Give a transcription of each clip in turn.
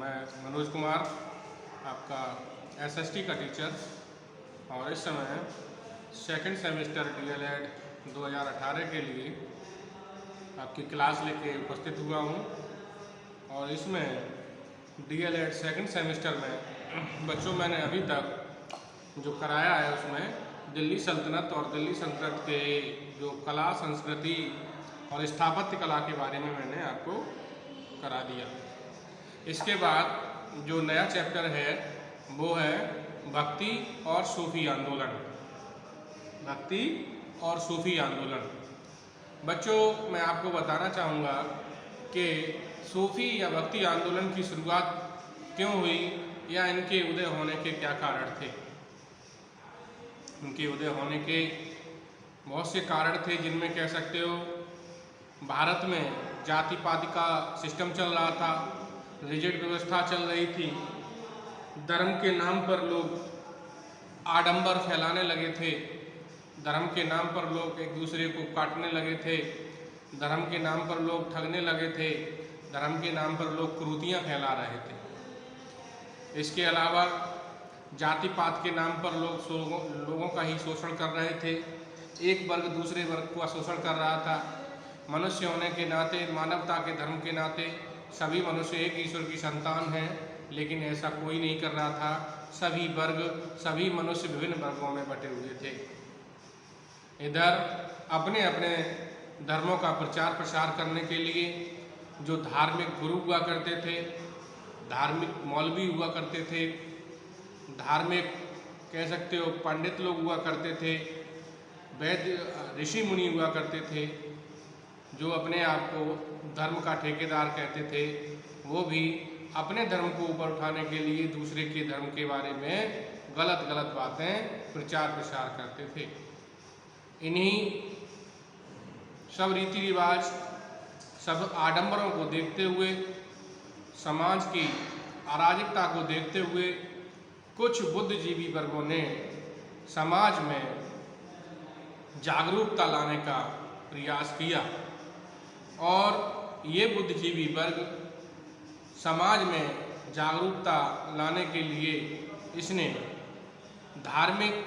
मैं मनोज कुमार, आपका एसएसटी का टीचर, और इस समय सेकंड सेमेस्टर डीएलएड 2018 के लिए आपकी क्लास लेके उपस्थित हुआ हूँ। और इसमें डीएलएड सेकंड सेमेस्टर में बच्चों मैंने अभी तक जो कराया है उसमें दिल्ली सल्तनत और दिल्ली सल्तनत के जो कला, संस्कृति और स्थापत्य कला के बारे में मैंने आपको करा दिया। इसके बाद जो नया चैप्टर है वो है भक्ति और सूफी आंदोलन। भक्ति और सूफी आंदोलन। बच्चों, मैं आपको बताना चाहूँगा कि सूफी या भक्ति आंदोलन की शुरुआत क्यों हुई या इनके उदय होने के क्या कारण थे। इनके उदय होने के बहुत से कारण थे, जिनमें कह सकते हो भारत में जाति पाति का सिस्टम चल रहा था, रिजिड व्यवस्था चल रही थी, धर्म के नाम पर लोग आडंबर फैलाने लगे थे, धर्म के नाम पर लोग एक दूसरे को काटने लगे थे, धर्म के नाम पर लोग ठगने लगे थे, धर्म के नाम पर लोग कुरीतियाँ फैला रहे थे। इसके अलावा जाति पात के नाम पर लोगों का ही शोषण कर रहे थे। एक वर्ग दूसरे वर्ग का शोषण कर रहा था। मनुष्य होने के नाते, मानवता के धर्म के नाते सभी मनुष्य एक ईश्वर की संतान हैं, लेकिन ऐसा कोई नहीं कर रहा था। सभी वर्ग, सभी मनुष्य विभिन्न वर्गों में बटे हुए थे। इधर अपने अपने धर्मों का प्रचार प्रसार करने के लिए जो धार्मिक गुरु हुआ करते थे, धार्मिक मौलवी हुआ करते थे, धार्मिक कह सकते हो पंडित लोग हुआ करते थे, वैद्य ऋषि मुनि हुआ करते थे, जो अपने आप को धर्म का ठेकेदार कहते थे, वो भी अपने धर्म को ऊपर उठाने के लिए दूसरे के धर्म के बारे में गलत गलत बातें प्रचार प्रसार करते थे। इन्हीं सब रीति रिवाज, सब आडंबरों को देखते हुए, समाज की अराजकता को देखते हुए कुछ बुद्धिजीवी वर्गों ने समाज में जागरूकता लाने का प्रयास किया। और ये बुद्धिजीवी वर्ग समाज में जागरूकता लाने के लिए इसने धार्मिक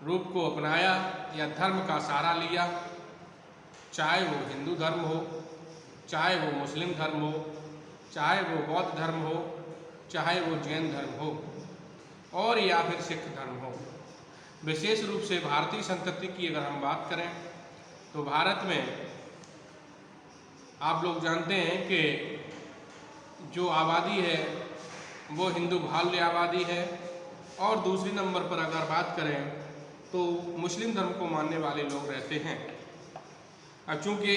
रूप को अपनाया या धर्म का सहारा लिया, चाहे वो हिंदू धर्म हो, चाहे वो मुस्लिम धर्म हो, चाहे वो बौद्ध धर्म हो, चाहे वो जैन धर्म हो, और या फिर सिख धर्म हो। विशेष रूप से भारतीय संस्कृति की अगर हम बात करें तो भारत में आप लोग जानते हैं कि जो आबादी है वो हिंदू बाहुल्य आबादी है। और दूसरी नंबर पर अगर बात करें तो मुस्लिम धर्म को मानने वाले लोग रहते हैं। अब चूँकि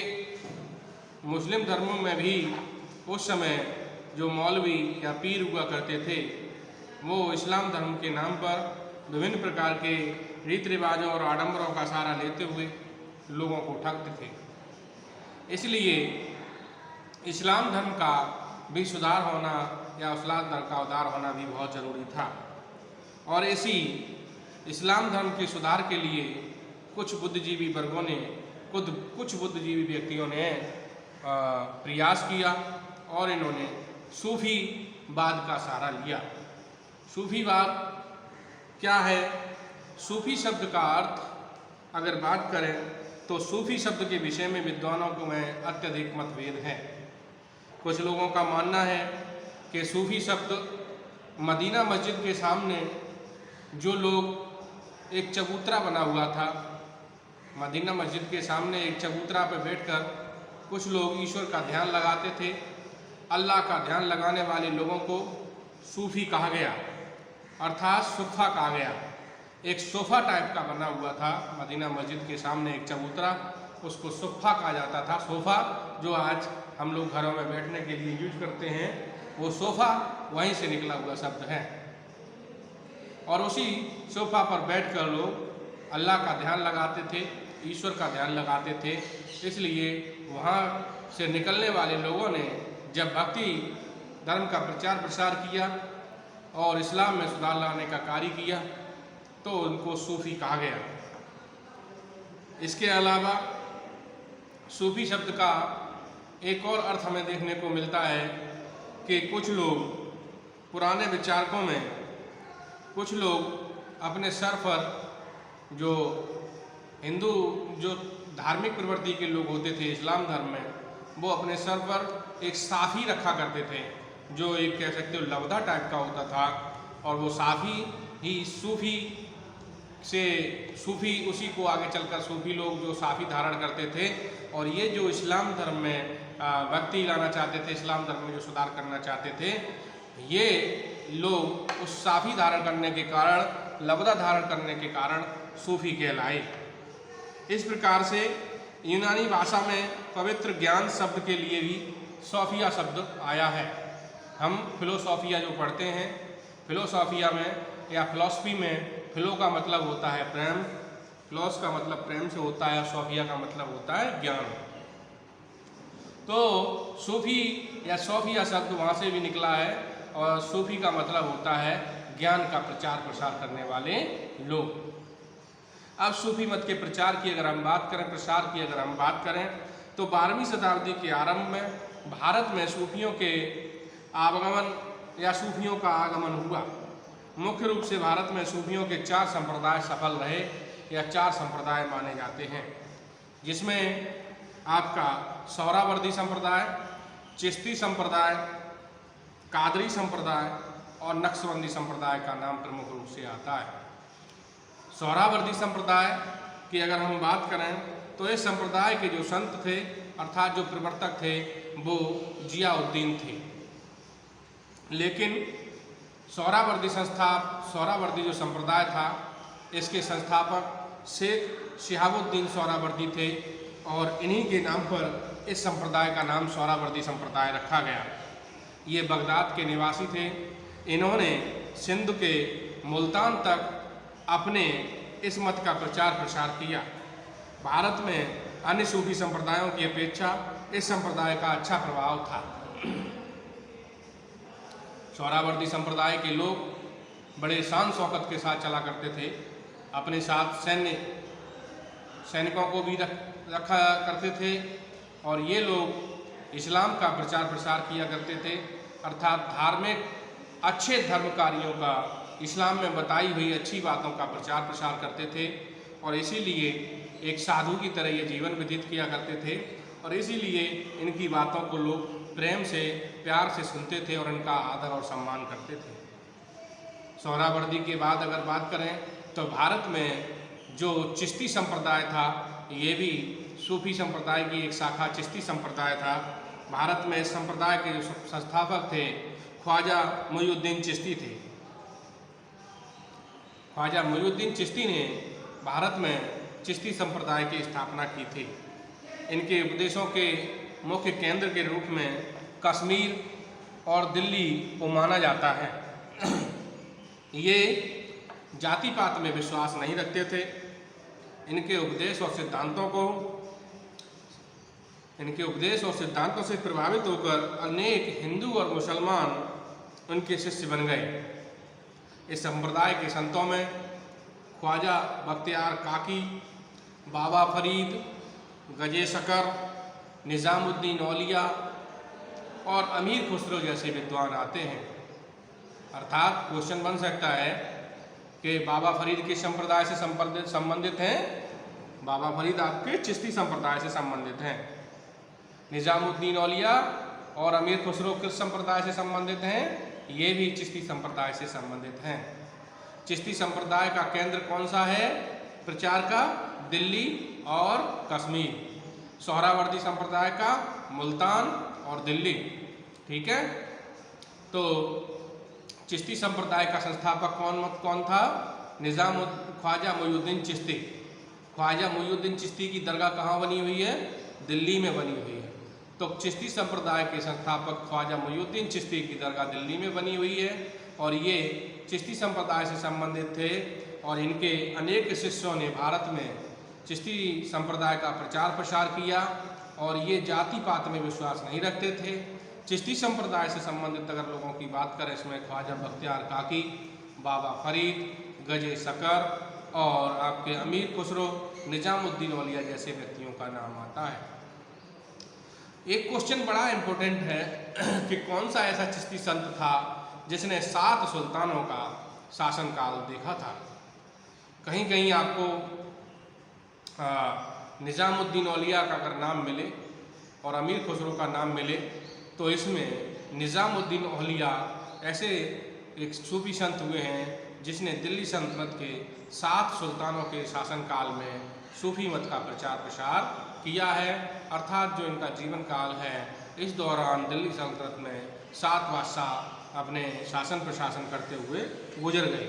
मुस्लिम धर्मों में भी उस समय जो मौलवी या पीर हुआ करते थे, वो इस्लाम धर्म के नाम पर विभिन्न प्रकार के रीति रिवाजों और आडंबरों का सहारा लेते हुए लोगों को ठगते थे। इसलिए इस्लाम धर्म का भी सुधार होना या इस्लाम धर्म का उद्धार होना भी बहुत ज़रूरी था। और इसी इस्लाम धर्म के सुधार के लिए कुछ बुद्धिजीवी वर्गों ने, कुछ बुद्धिजीवी व्यक्तियों ने प्रयास किया और इन्होंने सूफीवाद का सहारा लिया। सूफीवाद क्या है? सूफी शब्द का अर्थ अगर बात करें तो सूफी शब्द के विषय में विद्वानों को में अत्यधिक मतभेद है। कुछ लोगों का मानना है कि सूफी शब्द मदीना मस्जिद के सामने जो लोग एक चबूतरा बना हुआ था, मदीना मस्जिद के सामने एक चबूतरा पर बैठकर कुछ लोग ईश्वर का ध्यान लगाते थे। अल्लाह का ध्यान लगाने वाले लोगों को सूफी कहा गया, अर्थात सुफ़ा कहा गया। एक सोफ़ा टाइप का बना हुआ था मदीना मस्जिद के सामने एक चबूतरा, उसको सुफ़ा कहा जाता था। सोफ़ा जो आज हम लोग घरों में बैठने के लिए यूज करते हैं, वो सोफ़ा वहीं से निकला हुआ शब्द है। और उसी सोफ़ा पर बैठकर लोग अल्लाह का ध्यान लगाते थे, ईश्वर का ध्यान लगाते थे। इसलिए वहाँ से निकलने वाले लोगों ने जब भक्ति धर्म का प्रचार प्रसार किया और इस्लाम में सुधार लाने का कार्य किया तो उनको सूफी कहा गया। इसके अलावा सूफी शब्द का एक और अर्थ हमें देखने को मिलता है कि कुछ लोग पुराने विचारकों में कुछ लोग अपने सर पर जो हिंदू जो धार्मिक प्रवृत्ति के लोग होते थे इस्लाम धर्म में, वो अपने सर पर एक साफ़ी रखा करते थे जो एक कह सकते हो लबदा टाइप का होता था, और वो साफ़ी ही सूफ़ी उसी को आगे चलकर सूफ़ी लोग जो साफ़ी धारण करते थे। और ये जो इस्लाम धर्म में भक्ति लाना चाहते थे, इस्लाम धर्म में जो सुधार करना चाहते थे, ये लोग उस साफ़ी धारण करने के कारण, लबदा धारण करने के कारण सूफ़ी कहलाए। इस प्रकार से यूनानी भाषा में पवित्र ज्ञान शब्द के लिए भी सोफिया शब्द आया है। हम फिलोसोफिया जो पढ़ते हैं, फिलोसोफिया में या फिलॉसफी में फिलो का मतलब होता है प्रेम, फिलोस का मतलब प्रेम से होता है, सोफिया का मतलब होता है ज्ञान। तो सूफी या सोफिया शब्द वहाँ से भी निकला है, और सूफी का मतलब होता है ज्ञान का प्रचार प्रसार करने वाले लोग। अब सूफी मत के प्रचार की अगर हम बात करें, प्रसार की अगर हम बात करें, तो 12वीं शताब्दी के आरंभ में भारत में सूफियों के आगमन या सूफियों का आगमन हुआ। मुख्य रूप से भारत में सूफियों के 4 संप्रदाय सफल रहे या 4 संप्रदाय माने जाते हैं, जिसमें आपका सोहरावर्दी संप्रदाय, चिश्ती संप्रदाय, कादरी संप्रदाय और नक्शबंदी संप्रदाय का नाम प्रमुख रूप से आता है। सोहरावर्दी संप्रदाय की अगर हम बात करें तो इस संप्रदाय के जो संत थे अर्थात जो प्रवर्तक थे वो जियाउद्दीन थे। लेकिन सोहरावर्दी जो संप्रदाय था, इसके संस्थापक शेख शिहाबुद्दीन सोहरावर्दी थे, और इन्हीं के नाम पर इस संप्रदाय का नाम सोहरावर्दी संप्रदाय रखा गया। ये बगदाद के निवासी थे। इन्होंने सिंध के मुल्तान तक अपने इस मत का प्रचार प्रसार किया। भारत में अन्य सूफी संप्रदायों की अपेक्षा इस संप्रदाय का अच्छा प्रभाव था। सोहरावर्दी संप्रदाय के लोग बड़े शान शौकत के साथ चला करते थे, अपने साथ सैनिकों को भी रखा करते थे, और ये लोग इस्लाम का प्रचार प्रसार किया करते थे, अर्थात धार्मिक अच्छे धर्म कार्यों का, इस्लाम में बताई हुई अच्छी बातों का प्रचार प्रसार करते थे, और इसीलिए एक साधु की तरह ये जीवन व्यतीत किया करते थे, और इसीलिए इनकी बातों को लोग प्रेम से प्यार से सुनते थे और इनका आदर और सम्मान करते थे। सोहरावर्दी के बाद अगर बात करें तो भारत में जो चिश्ती संप्रदाय था, ये भी सूफी संप्रदाय की एक शाखा चिश्ती संप्रदाय था। भारत में इस संप्रदाय के जो संस्थापक थे ख्वाजा मुईउद्दीन चिश्ती थे। ख्वाजा मुईउद्दीन चिश्ती ने भारत में चिश्ती संप्रदाय की स्थापना की थी। इनके उपदेशों के मुख्य केंद्र के रूप में कश्मीर और दिल्ली को माना जाता है। ये जाति पात में विश्वास नहीं रखते थे। इनके उपदेश और सिद्धांतों से प्रभावित होकर अनेक हिंदू और मुसलमान उनके शिष्य बन गए। इस संप्रदाय के संतों में ख्वाजा बख्तियार काकी, बाबा फरीद, गजे शकर, निज़ामुद्दीन औलिया और अमीर खुसरो जैसे विद्वान आते हैं। अर्थात क्वेश्चन बन सकता है कि बाबा फरीद किस संप्रदाय से संबंधित हैं? बाबा फरीद आपके चिश्ती संप्रदाय से संबंधित हैं। निज़ामुद्दीन औलिया और अमीर खुसरो किस संप्रदाय से संबंधित हैं? ये भी चिश्ती संप्रदाय से संबंधित हैं। चिश्ती संप्रदाय का केंद्र कौन सा है प्रचार का? दिल्ली और कश्मीर। सोहरावर्दी संप्रदाय का मुल्तान और दिल्ली। ठीक है, तो चिश्ती संप्रदाय का संस्थापक कौन था? ख्वाजा मुईउद्दीन चिश्ती। ख्वाजा मुईउद्दीन चिश्ती की दरगाह कहाँ बनी हुई है? दिल्ली में बनी हुई है। तो चिश्ती संप्रदाय के संस्थापक ख्वाजा मुईउद्दीन चिश्ती की दरगाह दिल्ली में बनी हुई है, और ये चिश्ती संप्रदाय से संबंधित थे, और इनके अनेक शिष्यों ने भारत में चिश्ती संप्रदाय का प्रचार प्रसार किया, और ये जाति पात में विश्वास नहीं रखते थे। चिश्ती संप्रदाय से संबंधित अगर लोगों की बात करें, इसमें ख्वाजा बख्तियार काकी, बाबा फरीद, गजे शकर और आपके अमीर खुसरो, निज़ामुद्दीन औलिया जैसे व्यक्तियों का नाम आता है। एक क्वेश्चन बड़ा इम्पोर्टेंट है कि कौन सा ऐसा चिश्ती संत था जिसने 7 सुल्तानों का शासनकाल देखा था। कहीं कहीं आपको निज़ामुद्दीन औलिया का अगर नाम मिले और अमीर खुसरो का नाम मिले तो इसमें निज़ामुद्दीन औलिया ऐसे एक सूफी संत हुए हैं जिसने दिल्ली सल्तनत के 7 सुल्तानों के शासनकाल में सूफी मत का प्रचार प्रसार किया है। अर्थात जो इनका जीवन काल है इस दौरान दिल्ली सल्तनत में 7 बादशाह अपने शासन प्रशासन करते हुए गुजर गए।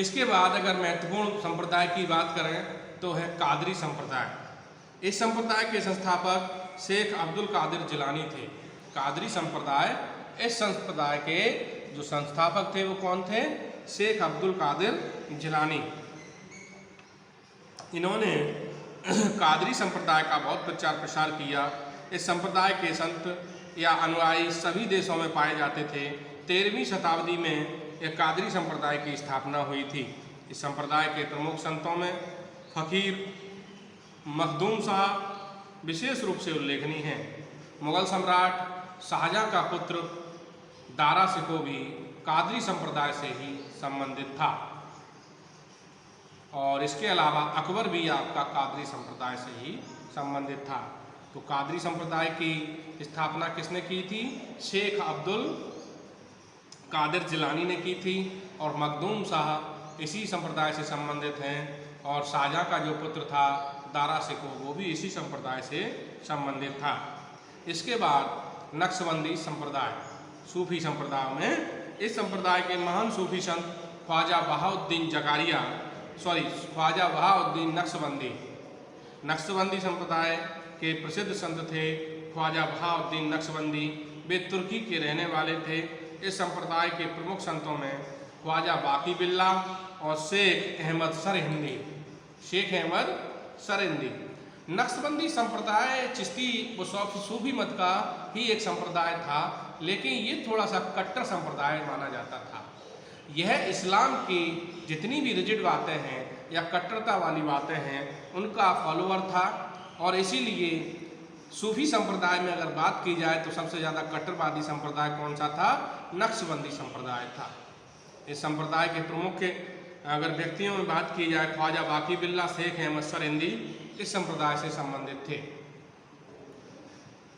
इसके बाद अगर महत्वपूर्ण संप्रदाय की बात करें तो है कादरी संप्रदाय। इस संप्रदाय के संस्थापक शेख अब्दुल कादिर जिलानी थे। कादरी संप्रदाय, इस संप्रदाय के जो संस्थापक थे वो कौन थे? शेख अब्दुल कादिर जिलानी। इन्होंने कादरी संप्रदाय का बहुत प्रचार प्रसार किया। इस संप्रदाय के संत या अनुयायी सभी देशों में पाए जाते थे। 13वीं शताब्दी में यह कादरी संप्रदाय की स्थापना हुई थी। इस संप्रदाय के प्रमुख संतों में फ़कीर मखदूम शाह विशेष रूप से उल्लेखनीय हैं। मुग़ल सम्राट शाहजहाँ का पुत्र दारा शिकोह भी कादरी संप्रदाय से ही संबंधित था और इसके अलावा अकबर भी आपका कादरी संप्रदाय से ही संबंधित था। तो कादरी संप्रदाय की स्थापना किसने की थी? शेख अब्दुल कादिर जिलानी ने की थी और मखदूम शाह इसी संप्रदाय से संबंधित हैं और शाहजहाँ का जो पुत्र था दारा शिकोह वो भी इसी संप्रदाय से संबंधित था। इसके बाद नक्शबंदी संप्रदाय, सूफी संप्रदाय में इस संप्रदाय के महान सूफी संत ख्वाजा बहाउद्दीन नक्शबंदी। नक्शबंदी संप्रदाय के प्रसिद्ध संत थे ख्वाजा बहाउद्दीन नक्शबंदी। वे तुर्की के रहने वाले थे। इस संप्रदाय के प्रमुख संतों में ख्वाजा बाकी बिल्ला और शेख अहमद सरहिंदी। नक्शबंदी संप्रदाय चिश्ती व सूफी मत का ही एक संप्रदाय था, लेकिन ये थोड़ा सा कट्टर संप्रदाय माना जाता था। यह इस्लाम की जितनी भी रिजिड बातें हैं या कट्टरता वाली बातें हैं उनका फॉलोअर था और इसीलिए सूफी संप्रदाय में अगर बात की जाए तो सबसे ज़्यादा कट्टरवादी संप्रदाय कौन सा था? नक्शबंदी संप्रदाय था। इस संप्रदाय के प्रमुख अगर व्यक्तियों में बात की जाए ख्वाजा बाकी बिल्ला, शेख अहमद सरहिंदी इस संप्रदाय से संबंधित थे।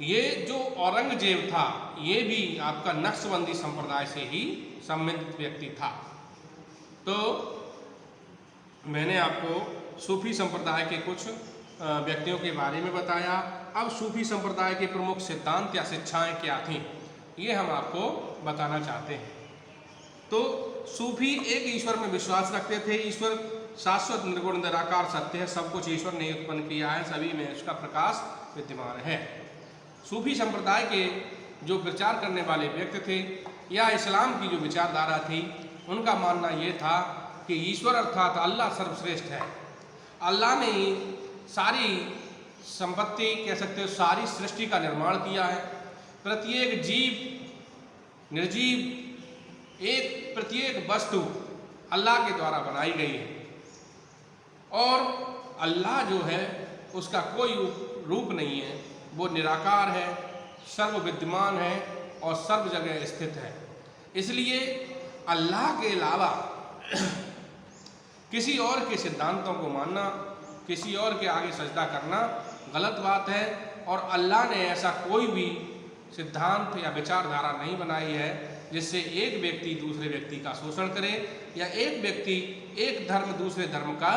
ये जो औरंगजेब था ये भी आपका नक्शबंदी संप्रदाय से ही संबंधित व्यक्ति था। तो मैंने आपको सूफी संप्रदाय के कुछ व्यक्तियों के बारे में बताया। अब सूफी संप्रदाय के प्रमुख सिद्धांत या शिक्षाएं क्या थीं ये हम आपको बताना चाहते हैं। तो सूफी एक ईश्वर में विश्वास रखते थे। ईश्वर शाश्वत निर्गुण निराकार सत्य है, सब कुछ ईश्वर ने उत्पन्न किया है, सभी में उसका प्रकाश विद्यमान है। सूफी संप्रदाय के जो प्रचार करने वाले व्यक्ति थे या इस्लाम की जो विचारधारा थी उनका मानना ये था कि ईश्वर अर्थात अल्लाह सर्वश्रेष्ठ है। अल्लाह ने सारी संपत्ति कह सकते हो सारी सृष्टि का निर्माण किया है। प्रत्येक जीव निर्जीव प्रत्येक वस्तु अल्लाह के द्वारा बनाई गई है और अल्लाह जो है उसका कोई रूप नहीं है, वो निराकार है, सर्व विद्यमान है और सर्व जगह स्थित है। इसलिए अल्लाह के अलावा किसी और के सिद्धांतों को मानना, किसी और के आगे सजदा करना गलत बात है और अल्लाह ने ऐसा कोई भी सिद्धांत या विचारधारा नहीं बनाई है जिससे एक व्यक्ति दूसरे व्यक्ति का शोषण करे या एक व्यक्ति एक धर्म दूसरे धर्म का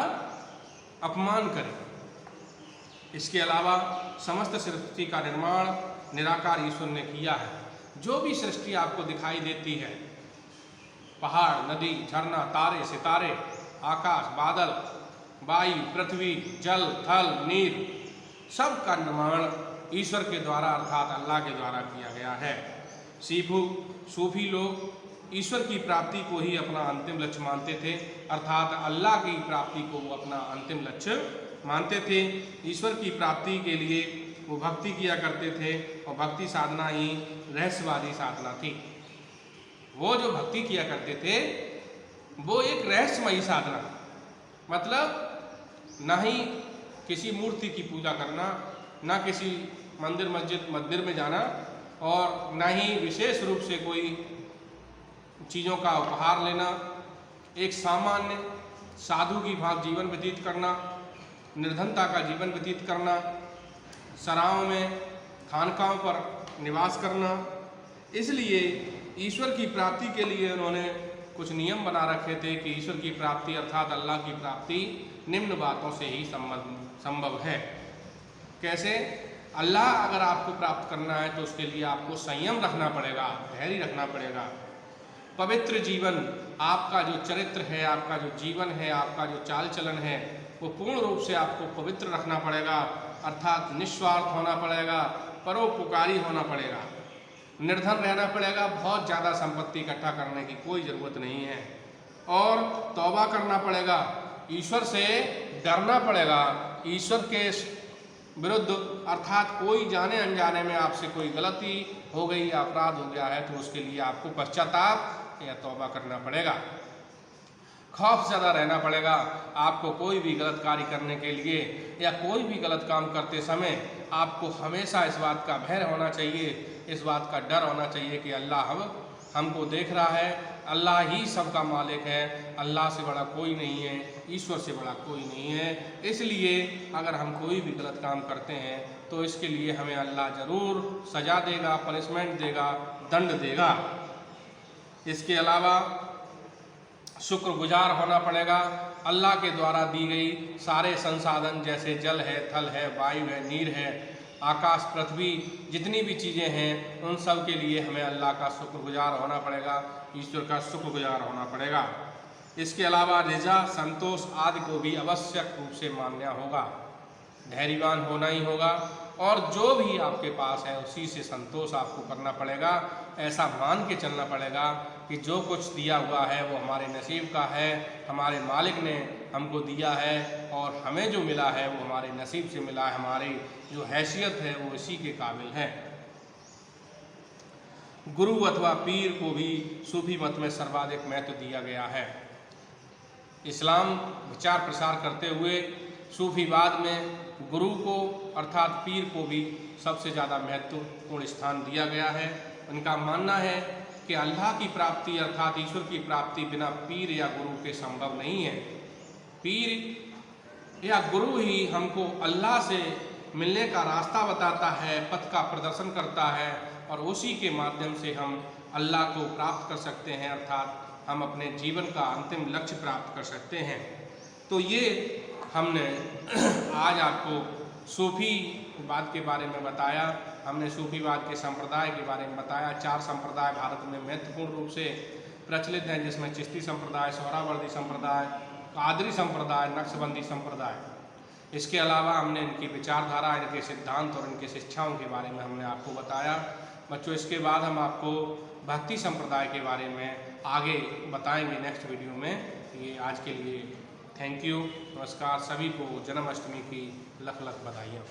अपमान करे। इसके अलावा समस्त सृष्टि का निर्माण निराकार ईश्वर ने किया है। जो भी सृष्टि आपको दिखाई देती है, पहाड़, नदी, झरना, तारे, सितारे, आकाश, बादल, वायु, पृथ्वी, जल, थल, नीर, सब का निर्माण ईश्वर के द्वारा अर्थात अल्लाह के द्वारा किया गया है। सूफी लोग ईश्वर की प्राप्ति को ही अपना अंतिम लक्ष्य मानते थे, अर्थात अल्लाह की प्राप्ति को वो अपना अंतिम लक्ष्य मानते थे। ईश्वर की प्राप्ति के लिए वो भक्ति किया करते थे और भक्ति साधना ही रहस्यवादी साधना थी। वो जो भक्ति किया करते थे वो एक रहस्यमयी साधना, मतलब ना ही किसी मूर्ति की पूजा करना, ना किसी मंदिर मंदिर में जाना, और ना ही विशेष रूप से कोई चीज़ों का उपहार लेना। एक सामान्य साधु की भांति जीवन व्यतीत करना, निर्धनता का जीवन व्यतीत करना, सराहों में खानकाहों पर निवास करना। इसलिए ईश्वर की प्राप्ति के लिए उन्होंने कुछ नियम बना रखे थे कि ईश्वर की प्राप्ति अर्थात अल्लाह की प्राप्ति निम्न बातों से ही संभव है। कैसे? अल्लाह अगर आपको प्राप्त करना है तो उसके लिए आपको संयम रखना पड़ेगा, धैर्य रखना पड़ेगा। पवित्र जीवन, आपका जो चरित्र है, आपका जो जीवन है, आपका जो चाल चलन है, वो पूर्ण रूप से आपको पवित्र रखना पड़ेगा, अर्थात निस्वार्थ होना पड़ेगा, परोपकारी होना पड़ेगा, निर्धन रहना पड़ेगा, बहुत ज़्यादा संपत्ति इकट्ठा करने की कोई ज़रूरत नहीं है, और तौबा करना पड़ेगा, ईश्वर से डरना पड़ेगा, ईश्वर के विरुद्ध अर्थात कोई जाने अनजाने में आपसे कोई गलती हो गई, अपराध हो गया है तो उसके लिए आपको पश्चाताप या तौबा करना पड़ेगा। खौफ ज़्यादा रहना पड़ेगा। आपको कोई भी गलत कार्य करने के लिए या कोई भी गलत काम करते समय आपको हमेशा इस बात का भय होना चाहिए, इस बात का डर होना चाहिए कि अल्लाह हमको देख रहा है, अल्लाह ही सबका मालिक है, अल्लाह से बड़ा कोई नहीं है, ईश्वर से बड़ा कोई नहीं है। इसलिए अगर हम कोई भी गलत काम करते हैं तो इसके लिए हमें अल्लाह ज़रूर सज़ा देगा, पनिशमेंट देगा, दंड देगा। इसके अलावा शुक्रगुजार होना पड़ेगा। अल्लाह के द्वारा दी गई सारे संसाधन जैसे जल है, थल है, वायु है, नीर है, आकाश, पृथ्वी, जितनी भी चीज़ें हैं उन सब के लिए हमें अल्लाह का शुक्रगुजार होना पड़ेगा, ईश्वर का शुक्रगुजार होना पड़ेगा। इसके अलावा रिजा, संतोष आदि को भी आवश्यक रूप से मानना होगा, धैर्यवान होना ही होगा, और जो भी आपके पास है उसी से संतोष आपको करना पड़ेगा। ऐसा मान के चलना पड़ेगा कि जो कुछ दिया हुआ है वो हमारे नसीब का है, हमारे मालिक ने हमको दिया है, और हमें जो मिला है वो हमारे नसीब से मिला है, हमारी जो हैसियत है वो इसी के काबिल है। गुरु अथवा पीर को भी सूफी मत में सर्वाधिक महत्व दिया गया है। इस्लाम विचार प्रसार करते हुए सूफीवाद में गुरु को अर्थात पीर को भी सबसे ज़्यादा महत्वपूर्ण स्थान दिया गया है। उनका मानना है कि अल्लाह की प्राप्ति अर्थात ईश्वर की प्राप्ति बिना पीर या गुरु के संभव नहीं है। पीर या गुरु ही हमको अल्लाह से मिलने का रास्ता बताता है, पथ का प्रदर्शन करता है, और उसी के माध्यम से हम अल्लाह को प्राप्त कर सकते हैं, अर्थात हम अपने जीवन का अंतिम लक्ष्य प्राप्त कर सकते हैं। तो ये हमने आज आपको सूफीवाद के बारे में बताया, हमने सूफीवाद के संप्रदाय के बारे में बताया। 4 संप्रदाय भारत में महत्वपूर्ण रूप से प्रचलित हैं, जिसमें चिश्ती संप्रदाय, सोहरावर्दी संप्रदाय, कादरी संप्रदाय, नक्शबंदी संप्रदाय। इसके अलावा हमने इनकी विचारधारा, इनके सिद्धांत और इनकी शिक्षाओं के बारे में हमने आपको बताया। बच्चों, इसके बाद हम आपको भक्ति संप्रदाय के बारे में आगे बताएंगे नेक्स्ट वीडियो में। ये आज के लिए थैंक यू, नमस्कार। सभी को जन्माष्टमी की लख लख बधाइयाँ।